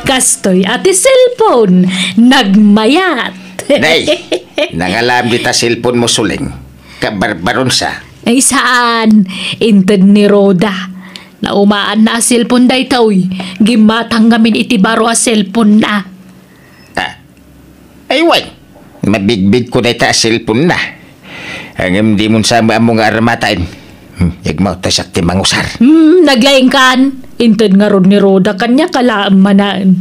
Kastoy ati cellphone, nagmayat. Nay, nangalam dita cellphone mo suling. Kabarbaron sa. Ay saan? Inted ni Roda. Naumaan na cellphone day taoy. Gimatang ngamin itibaro a cellphone na. Ay, way. Mabigbig ko na ita cellphone na. Ang hindi mo sama among aramatain. Yagmaw ta sakti mangusar. Naglaing kan. Inted nga ron ni Roda kanya kalaang manaan.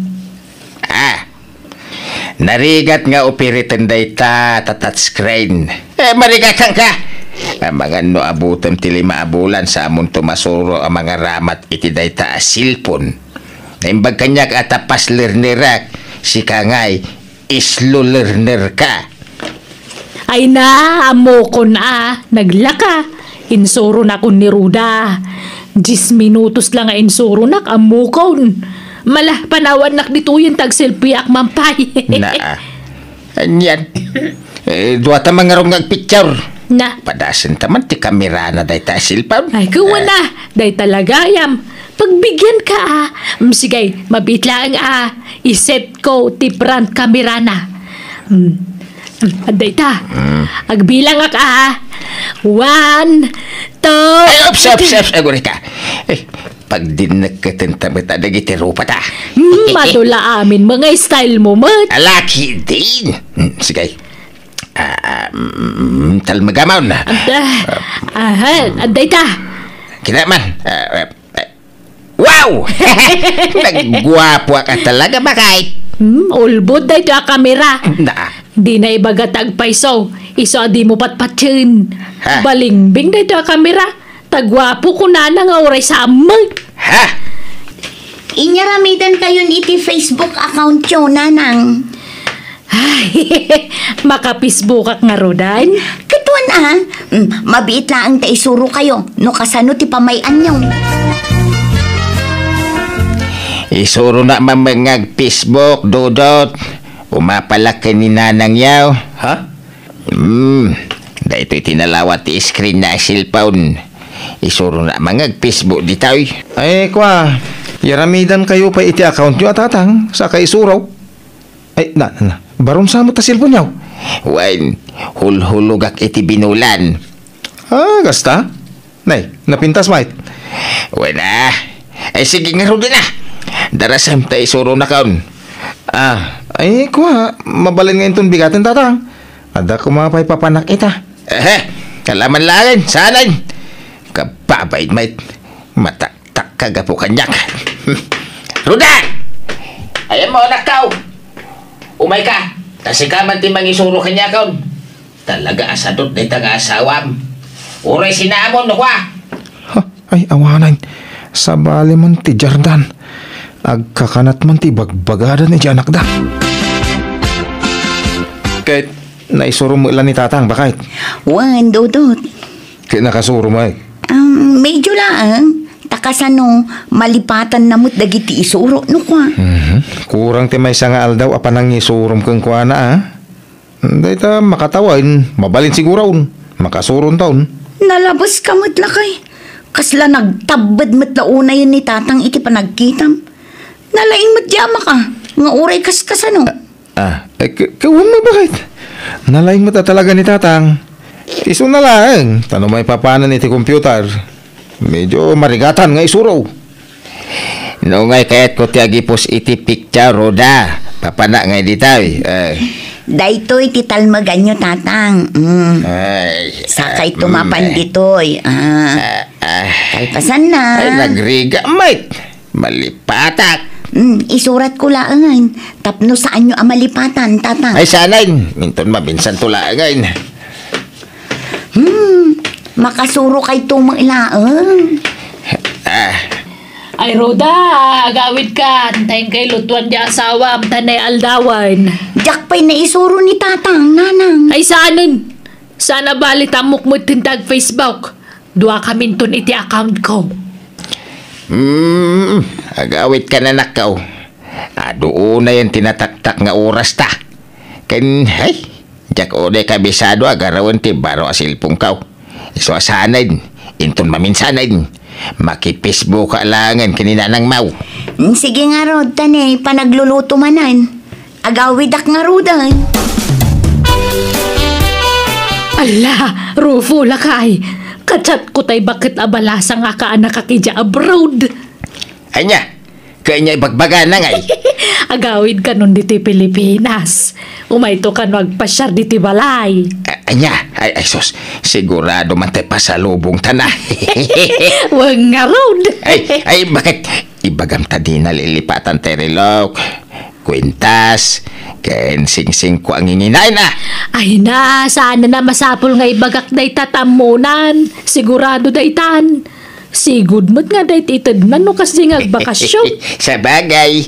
Narigat nga operitan day ta touchscreen. Marigatan ka. Mga no abutom tili maabulan sa amon tumasuro ang mga ramat iti day ta cellphone. Naimbag kanyak atapas lernerak si kangay islo lerner ka. Ay na, amo ko na. Naglaka. Insuro na ko ni Roda. 10 minutos lang nga insuro nak amo ko. Malah panawan nak dito yung tag-selfie ak mampay. Anyan. Dua ta mga rong picture. Na. Padasan taman ti kamera na day ta cellphone. Ay, kuwa na. Day talaga yam. Pagbigyan ka Sige, mabitlaan iset ko ti front camera na. Aday ta. Agbilang ak 1, 2... Ay, ops. Aguri ka. Pag din nagkatantamit na gitiro pa ta. Matula amin mga style mo, mat. Alaki din. Sige. Talmagamaw na. Aday ta. Kinaman. Wow! Nagguwapo ka talaga ba kahit? Ulbod day ta kamera. Di na ibagatag paiso. Iso di mo patpatsin. Balingbing day ta kamera. Tagwapo ko na nga oray sa amag. Inyaramidan kayo iti Facebook account yun, nanang. Maka-Facebook nga rodan. Katuan mabiit lang ta isuro kayo. No kasano ti pamayan nyo. Isuro na mamangag Facebook, Dudot. Umapalaki ni nanang yaw. Da ito'y tinalawat ti screen na cellphone. Isuro na mangag Facebook di tayo. Ay, kwa. Yaramidan kayo pa iti account nyo at atang sa kaisuraw. Ay, baron sa mo ta cellphone yaw. Wan, hulhulugak iti binulan. Gasta? Nay, napintas mait. Wala. Ay, sige nga rin na. Darasam tayo isuro na kaon. Ay, kwa. Mabalin ngayon itong bigatin tatang. Ada ko mapay papanak ita. Kalaman langin, sanay. Kababait mait. Mataktak kagapo kanyak. Ruda! Ayan mo, anak kao. Umay ka. Kasi ka man timang isuro kanya kaon. Talaga asadot na itang asawam. Uray sinamon, no kwa. Ay, awanan. Sa bali man ti Jardan. Agkakanat man ti bagbagada ni Janak da. Kahit naisuro mo ilan ni tatang, bakit? Wan, Dudot. Kaya nakasuro mo Medyo lang. Takasano, malipatan namot dagiti isuro, no kwa. Kurang ti may nga aldaw apanang isurom kang kwa na Dahil ta makatawin, mabalin siguron. Makasuron taon. Nalabas ka mo't lakay. Kasla nagtabad mo't launa yun ni tatang iti panagkitam. Nalaing madyama ka. Nga uray kaskasano. Kawan mo bakit? Nalaing mo talaga ni tatang. Iso na lang. Tanong may papanan iti computer. Medyo marigatan nga isuro. No ngay kaya't ko tiagipos iti picture, Roda. Papana ngay ditaw. Daytoy ti talmagan nyo, tatang. Sakay tumapan ditoy. Kalpasan na. Ay, nagriga, mate. Malipatak. Isurat ko laangan. Tapno saan nyo ang malipatan, tatang? Ay, sanay. Minton mabinsan tulaangan. Makasuro kay tumang ilaang. Ay, Roda, agawid ka. Antayin kay lutuan di asawa, tanay aldawan. Diyak pa'y naisuro ni tatang, nanang. Ay, saanin? Sana balit amok mo tintag Facebook. Dua kami ton iti account ko. Agawid ka na nakaw. Doon na yan tinataktak nga oras ta. Ken, ay, jak o de kabisado agarawan ti baro asilpong kaw. Iso asanay, inton maminsanay. Makipesbo ka langan kanina ng mau. Sige nga rod, tanay, panagluluto manan. Agawidak nga rodan. Ala, Rufo lakay. Kachat ko tay bakit abalasa nga ka anak kakidya abroad. Anya, kanya ibagbaga na ngay. Agawid ka nun diti Pilipinas. Umayto ka magpasyar diti balay. Anya, ay sus, sigurado man tayo pasalubong tanah. Wag nga road. ay, bakit? Ibagam ta di nalilipatan tayo rilok. Kwintas, ken sing-sing ko ang inginain ah. Ay na, sana na masapol nga ibagak day tatamunan. Sigurado daytan. Sigud mo't nga day titadman no kasi nga bakasyon. Sa bagay,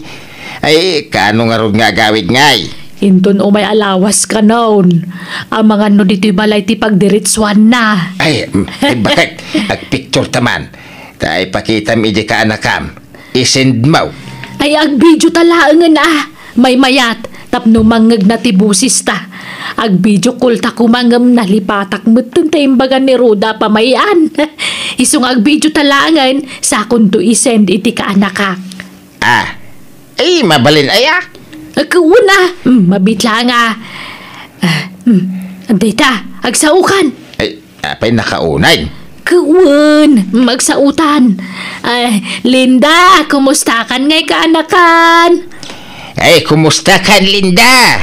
ay kano nga ron nga gawid ngay. Hinton o may alawas ka noon. Ang mga no dito'y balay ti pagdiritswan na. Ay, bakit? Ag-picture taman. Tay pakita mi di ka anakam. Isend mo. Ay ag video talaangan ah. May mayat. Tapno mangag na tibusis ta. Ag video kulta kumangam nalipatak mutun taimbagan ni Roda pamayan. Isong ag video talaangan sa kunto isend iti ka anakak. Ah, ay mabalin ay ah. Agkawuna. Mabitla nga. Anday ta. Agsaukan. Ay, apay nakaunay. Kawun. Magsautan. Linda, kumusta kan ngay ka anakan? Ay, kumusta kan, Linda?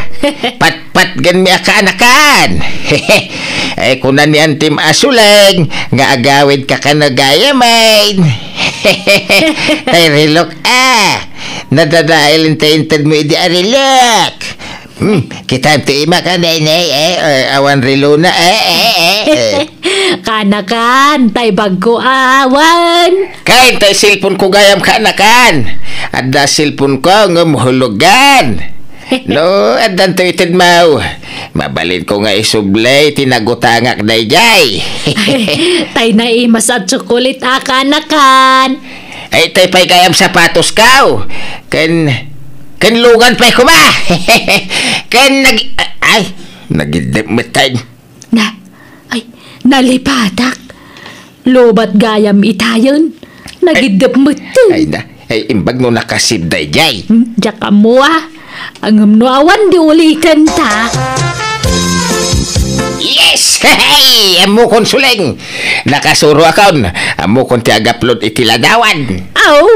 Pat-pat gan mi akaanakan. Ay, kunan ni Antim Asulang, nga agawid ka kanagayamain. Ay, rilok nadadailin tayo mo idi arilok. Kita ti ima ka na awan rilo na Kanakan, tay bagko awan. Kain tay silpon ko gayam kanakan. Adda silpon ko nga muhulugan. No, adan to ited mau. Mabalin ko nga isublay tinagutangak dayjay. Tay na imas at tsukulit kanakan. Ay tay pay gayam sapatos kaw. Ken lugan pay ko ba? Ken nagidip metay. Nalipatak. Lobat gayam itayon. Nagidip metay. Ay na, ay imbag no nakasib dayjay. Diyak ka mo Ang awan di ulikan ta. Yes! Hey! Amo kon suling. Nakasuro akon. Amo kon ti agaplod itiladawan. Aw,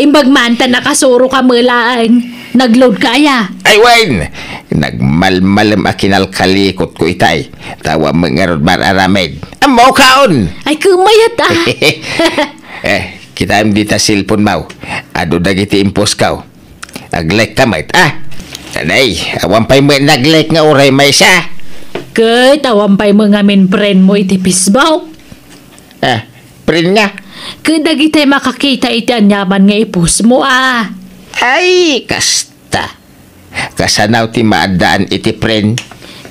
imbag man ta nakasuro ka mulaan. Nagload kaya. Ay, Wayne! Nagmalmalam akinal kalikot ko itay. Tawa mengarod mararamid. Amo kaon! Ay, kumayat Kita am dita silpon mau. Ado dagiti impos kaw. Aglek kamait. Tanay, awan pa'y mo naglek nga uray may siya. Kay, tawampay mo nga min friend mo iti Facebook. Print nga. Kay, dagitay makakita iti anyaman nga ipos mo Ay, kasta. Kasanaw ti maadaan iti print.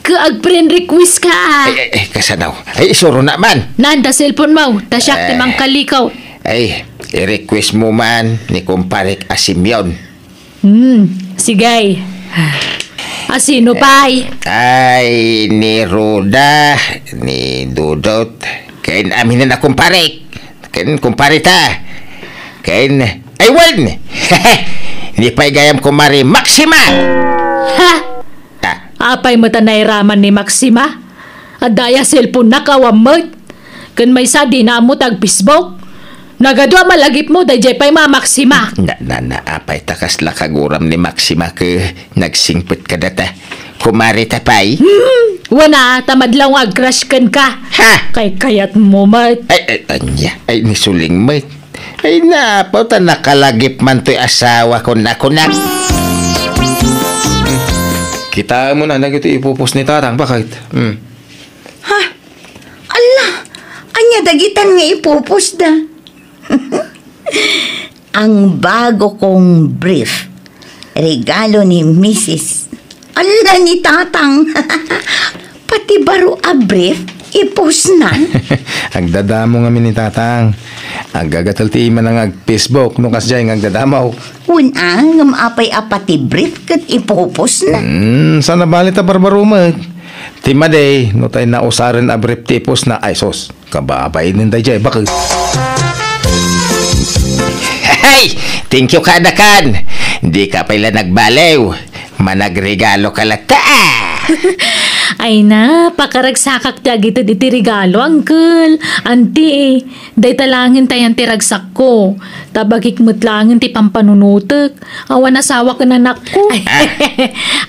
Kaag friend request ka Kasanaw. Ay, isuro naman. Nanda cellphone mo, tasyak ti mang kalikaw. Ay, i-request mo man ni Kumparik Asimyon. Sigay. Sino pa'y? Ay, ni Roda, ni Dudot. Kain amin na kumparik. Kain kumparita. Kain, ay wan! Hindi pa'y gayam kumari Maxima! Apay mo tanay raman ni Maxima? Adaya cellphone na kawamot. Kan may sa di na mo tag Facebook. Nagadwa malagip mo dayjay pa'y Maxima. Apay takas lakaguram ni Maxima ke nagsingput ka data. Kumari tapay. Wana, tamadlaw ag-crush kan ka. Kay kayat mo mat. Ay nisuling mat. Ay napaw ta nakalagip man to'y asawa ko na kunak. Kita mo na nagito ipupos ni Tatang. Bakit? Ala, anya dagitan nga ipupos da. Ang bago kong brief. Regalo ni Mrs. Ala ni Tatang. Pati baro a brief, ipos na. Ang dadamo nga ni Tatang. Ang gagatal ti iman ang Facebook nung kasjay ang dadamaw. Una, ngam apay apati brief kat ipupos na. Sana balit a barbarumat. Timaday, no tayo na usarin a brief tipos na ay sos. Kababay ninday jay, bakit? Ay, thank you kadakan. Di ka pala nagbalew. Managregalo ka lata. Ay na, pakaragsakak tiya gito diti regalo, uncle. Auntie, day talangin tayo ti ragsak ko. Tabagik mutlangin ti pampanunutek. Awan asawa ka nanak ko.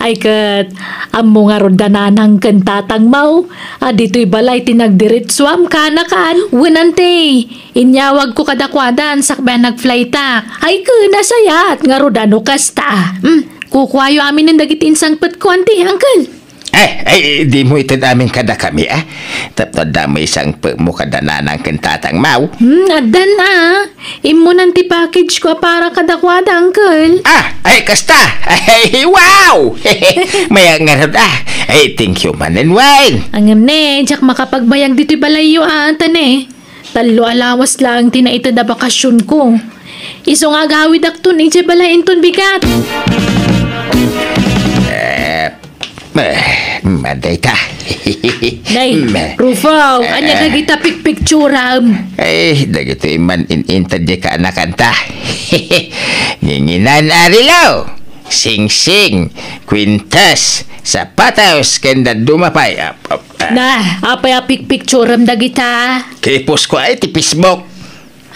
Ay kat, amo nga rodananang kantatang mau. Dito'y balay tinagdiritswam kanakan. Winante, inyawag ko kadakwadan sakba nagfly tak. Ay ka, nasayat nga rodano kasta. Kukwayo amin ng dagit insang ko, auntie, uncle. Ay, di mo ito namin kada kami, Tapos dami isang mo kada nanang kantatang mau. Adan imo nanti package ko para kadakwada, uncle. Ay, kasta. Ay, wow! Maya nga rin, Ay, thank you, man and wine. Angam ne, jak makapagbayag dito'y balayo, tane. Talo alawas lang tinaita da bakasyon ko. Iso nga gawid akton, ije balayin ton bigat. Maday ta. Nay, Rufo, anya dagita picturam. Ay, dagito man in-intad di ka anakanta. Nginginan arilaw. Sing-sing, kwintas, sapatos, kenda dumapay. Na, apay picturam dagita. Kipos ko ay tipisbok.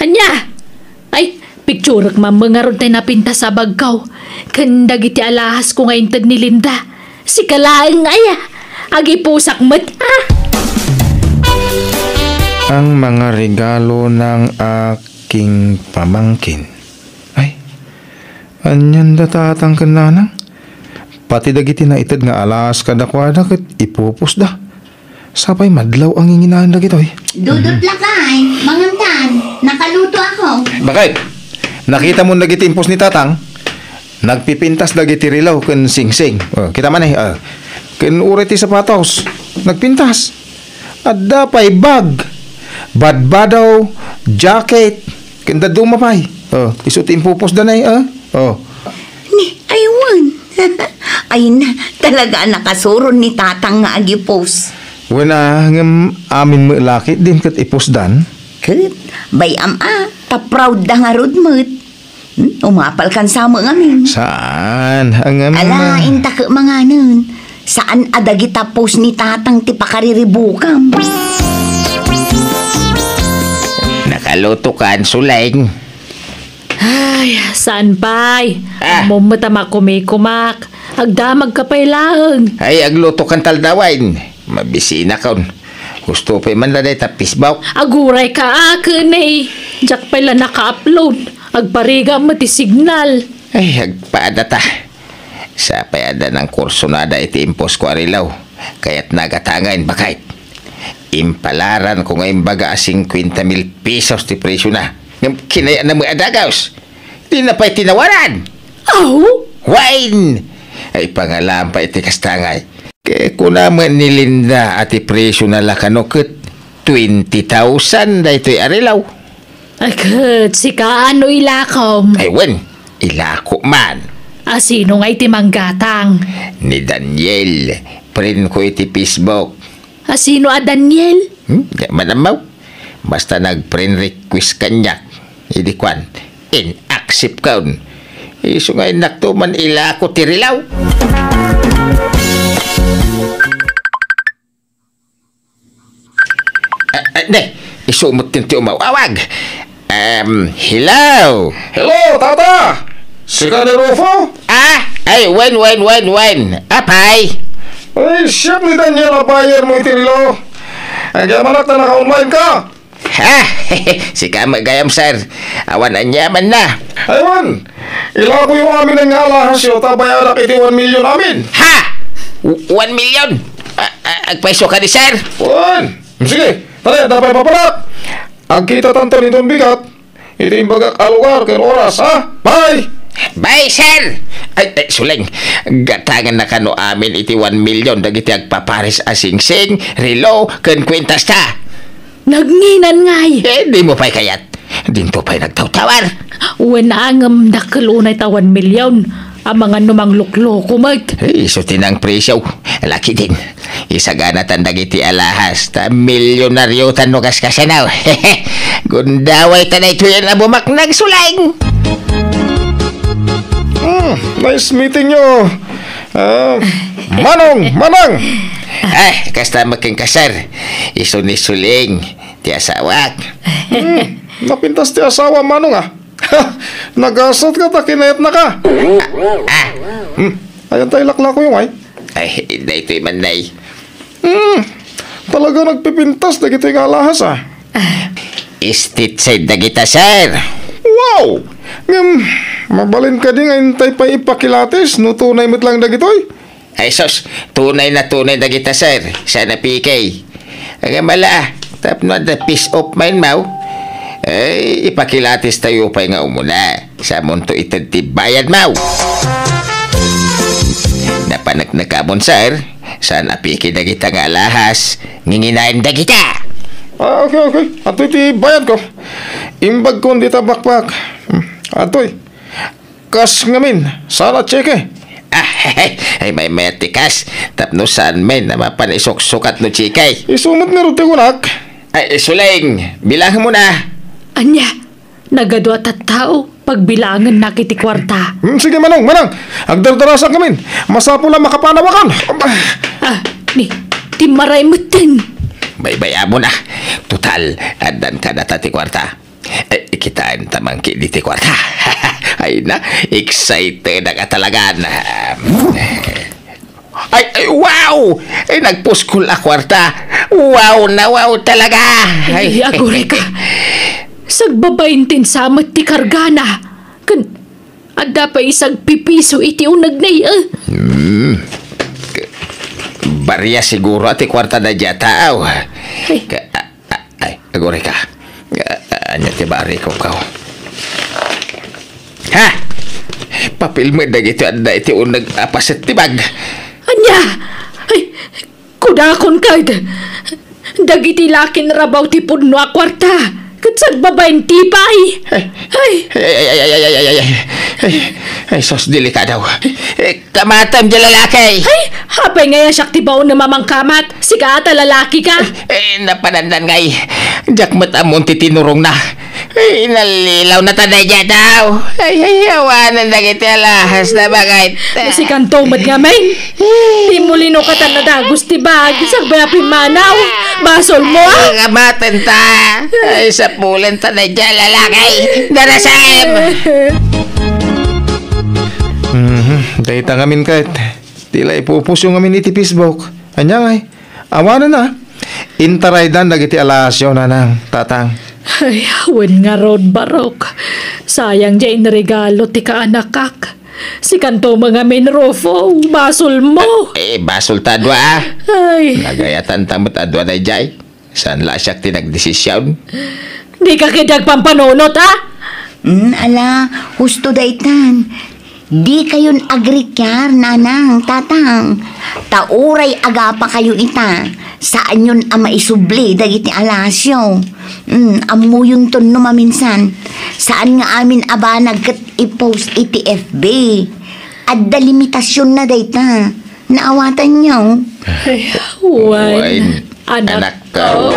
Anya? Ay, picturak mamangarod tayo napinta sa bagkaw. Kanda giti alahas ko ngayon tad ni Linda. Si kalaing aya, agipusak mat Ang mga regalo ng aking pamangkin. Ay, anyan datatang kananang. Pati dagiti na itad nga alas kadakwada kat ipupos da. Sapay madlaw ang inginahan dagito eh. Dudot lakay, mangantan, nakaluto ako. Bakit? Nakita mo dagiti impos ni tatang? Nagpipintas dagiti rilaw ken sing-sing. Kita man ken ureti sapatos. Nagpintas. Adda pay bag. Badbadaw, jacket, ken dadumapay. Isut impupos danay Ni, aywan. Ay na, talaga nakasuron ni tatang nga agipos. Wala ngam amin mo lakit din ket ipusdan. Ket, bayam ta-proud da nga rodmet. Umapal kan sama ngamin. Saan? Ang Alain ta ka mga nun. Saan adagi tapos ni tatang ti pakariribukam? Nakaluto ka, Sulaing. Ay, saan pa'y? Mumutama kumikumak. Agdamag ka pa'y laang. Ay, agluto kang taldawain. Mabisina ka. Gusto pa man na tapisbaw. Aguray ka akin eh. Diyak pala naka-upload. Agpariga mo ti signal. Ay, agpaada ta. Sa payada ng kurso na da iti impos ko arilaw. Kaya't nagatangain bakit? Impalaran ko ngayon baga 50,000 pesos ti presyo na. Kinaya na mga adagaws. Di na pa'y tinawaran. Wine! Ay, pangalam pa iti kastangay. Kaya ko naman ni Linda at presyo na lakanokit 20,000 da ito'y arilaw. Ay, kat, si kaano ilakom? Ay, wen, ilako man. Sino nga iti manggatang? Ni Daniel, print ko iti Facebook. Sino Daniel? Di manamaw. Basta nag-print request kanyak. Hindi kwan, in-accept kaun. Iso nga inakto man ilako tirilaw. Ne, isumot tinti umawawag. Hello. Hello, tata! Sika ni Rufo? Ay, wen. Apay. Ay, siyap ni Daniel na buyer mo itirilo. Ay, kaya manak na naka-online ka. Sika magayam, sir. Awan anyaman na. Aywan, ilako yung amin ng alahas yun, tabayarak iti 1 million amin. 1 million? Agpaiso ka ni, sir? Sige, tala, dapat papalat. Ang kita tanto nitong bigat, iti imbagak alugar ken oras, Bye! Bye, sir! Ay, Suling, gatangan na kano amin iti 1 million dagiti agpapares asing-sing, relo, ken kwintas ta. Nagnginan ngay. Di mo pa'y kayat. Dinto pa'y nagtawtawar. Wanangam dakalunay ta 1 million. Ang mga numang lukloko mag. So tinang presyo. Laki din. Isagana tandag iti alahas. Ta milyonaryo tanugas kasanaw. Gundaway tanay tuyan na bumaknag Suling. Nice meeting nyo. Manang! Kasta making kasar. Isunisuling. Ti asawak. Napintas ti asawa, Manong Nagasot ka ta, kinayat na ka. Ayan tayo lakla ko yung Hindi ito'y manay. Talaga nagpipintas na gito yung alahas Istit side na kita, sir. Wow! Mabalin ka din ngayon tayo pa ipakilates. No tunay mo't lang na gito'y. Sos, tunay na kita, sir. Sana PK. Ang mala, tap no the peace of mind, mau. Ipakilates tayo pa nga umuna. Sa monto itagtibayad, mau. Napanak na kamon, sir. Sana PK na kita nga alahas. Nginginain na kita. Okay. Ato'y ti bayad ko. Imbag ko hindi ta bakpak. Ato'y. Kas ngamin. Sana cheke. May metikas. Tapno saan men na mapanisok-sukat no chikay. Isumot nga rin tigunak. Suling. Bilang mo na. Anya, nagadwa at tao. Pagbilangan na kiti kwarta. Sige, Manong. Agdardarasan kami. Masapo lang makapanawakan. Ti maray mo din. Baybaya mo na. Total, andan ka na tati kwarta. Ikitaan tamangki di ti kwarta. Ay na, excited na ka talaga na. Wow! Nagpuskul a kwarta. Wow talaga. Agure ka. Sagbabaintin samat ti kargana. Ada pa isang pipiso iti unag na Barya siguro ati kwarta na dya tao. Agore ka. Anya ti bari ko kao. Papil mo na gito anda iti unag apaset ti bag. Anya! Kudakon ka. Dagiti lakin rabaw ti pudno a kwarta. Katsag babaeng tipay. Sos delikadaw. Kamatam di lalaki. Hapay ngaya siyak ti baon na mamangkamat. Sika ata lalaki ka. Napanandan ngay. Diyak matamon ti tinurong na. Nalilaw na tanay dyan daw. Awanan na kita alahas na bagay. Si kantomat nga may. Di mulino ka tan na dagos ti bag. Sagbay apimanaw. Basol mo Kamatan ta. Sa pulan tanay dyan lalaki. Darasam. Dahil tangamin kahit. Tila ipupus yung amin iti Facebook. Anya ngay. Awanan na. Intaraydan nagiti alasyo na ng tatang. Wen nga road barok. Sayang dyan regalo ti kaanakak. Si kanto mga minrofo. Basol mo. Basol ta adwa Nagayatan tamot adwa na jay. Saan la siyak tinagdesisyon? Di ka kidag pampanunot Ala, husto daitan. Di kayon agrikyar, nanang, tatang. Tauray agapa kayo ita. Saan yun ama isubli dagiti alasyo. Amu yun ton no maminsan. Saan nga amin aba nagkat i-post iti FB. Adda limitasyon na dayta. Naawatan nyo. Wine, anak ko.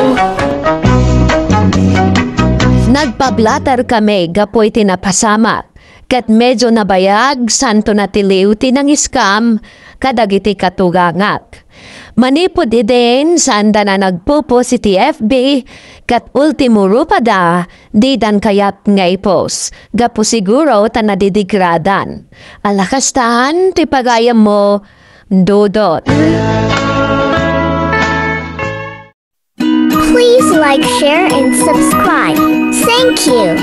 Nagpablatar kami gapoy tinapasamak. Kat medyo nabayag, santo na tiliw tinang iskam, kadagiti katugangat. Manipod din, sanda na nagpupos iti FB, kat ultimo rupada, di dan kayat ngay pos, gapo siguro ta nadidigradan. Alakastahan, ti pagayam mo, Dudot. Please like, share, and subscribe. Thank you.